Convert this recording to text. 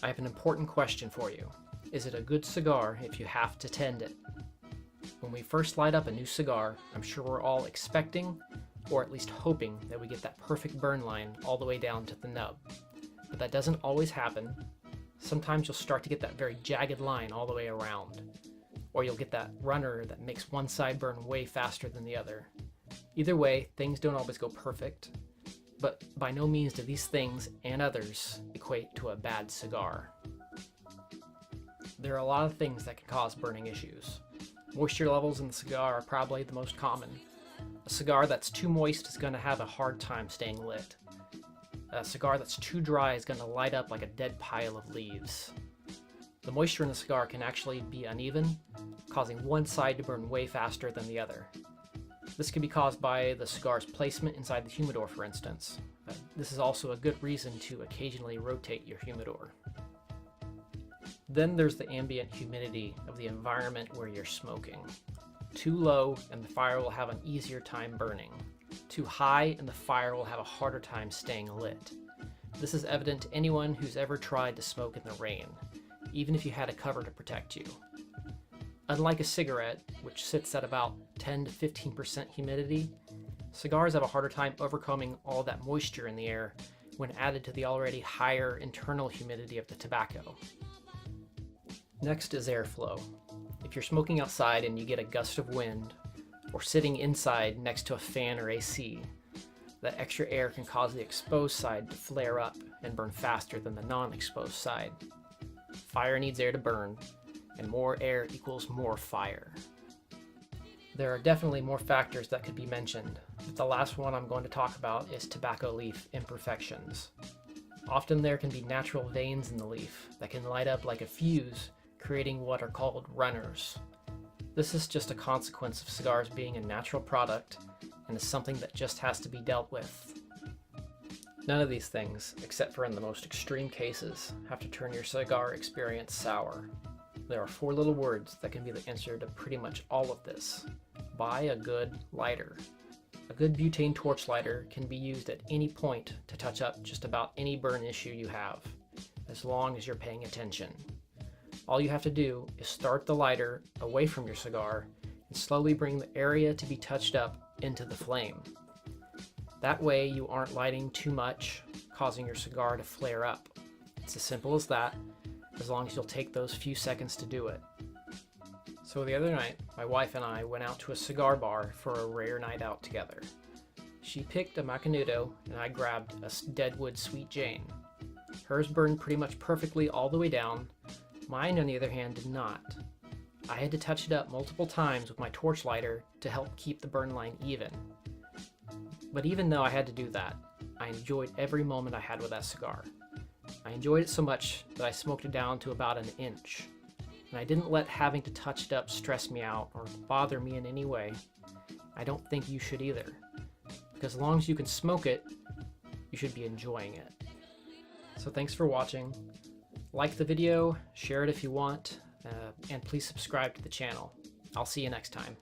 I have an important question for you. Is it a good cigar if you have to tend it? When we first light up a new cigar, I'm sure we're all expecting, or at least hoping, that we get that perfect burn line all the way down to the nub. But that doesn't always happen. Sometimes you'll start to get that very jagged line all the way around. Or you'll get that runner that makes one side burn way faster than the other. Either way, things don't always go perfect. But by no means do these things and others equate to a bad cigar. There are a lot of things that can cause burning issues. Moisture levels in the cigar are probably the most common. A cigar that's too moist is going to have a hard time staying lit. A cigar that's too dry is going to light up like a dead pile of leaves. The moisture in the cigar can actually be uneven, causing one side to burn way faster than the other. This can be caused by the cigar's placement inside the humidor, for instance. This is also a good reason to occasionally rotate your humidor. Then there's the ambient humidity of the environment where you're smoking. Too low and the fire will have an easier time burning. Too high and the fire will have a harder time staying lit. This is evident to anyone who's ever tried to smoke in the rain, even if you had a cover to protect you. Unlike a cigarette, which sits at about 10 to 15% humidity, cigars have a harder time overcoming all that moisture in the air when added to the already higher internal humidity of the tobacco. Next is airflow. If you're smoking outside and you get a gust of wind, or sitting inside next to a fan or AC, that extra air can cause the exposed side to flare up and burn faster than the non-exposed side. Fire needs air to burn, and more air equals more fire. There are definitely more factors that could be mentioned, but the last one I'm going to talk about is tobacco leaf imperfections. Often there can be natural veins in the leaf that can light up like a fuse, creating what are called runners. This is just a consequence of cigars being a natural product and is something that just has to be dealt with. None of these things, except for in the most extreme cases, have to turn your cigar experience sour. There are 4 little words that can be the answer to pretty much all of this. Buy a good lighter. A good butane torch lighter can be used at any point to touch up just about any burn issue you have, as long as you're paying attention. All you have to do is start the lighter away from your cigar and slowly bring the area to be touched up into the flame. That way you aren't lighting too much, causing your cigar to flare up. It's as simple as that, as long as you'll take those few seconds to do it. So the other night, my wife and I went out to a cigar bar for a rare night out together. She picked a Macanudo and I grabbed a Deadwood Sweet Jane. Hers burned pretty much perfectly all the way down. Mine, on the other hand, did not. I had to touch it up multiple times with my torch lighter to help keep the burn line even. But even though I had to do that, I enjoyed every moment I had with that cigar. I enjoyed it so much that I smoked it down to about an inch. And I didn't let having to touch it up stress me out or bother me in any way. I don't think you should either. Because as long as you can smoke it, you should be enjoying it. So thanks for watching. Like the video, share it if you want, and please subscribe to the channel. I'll see you next time.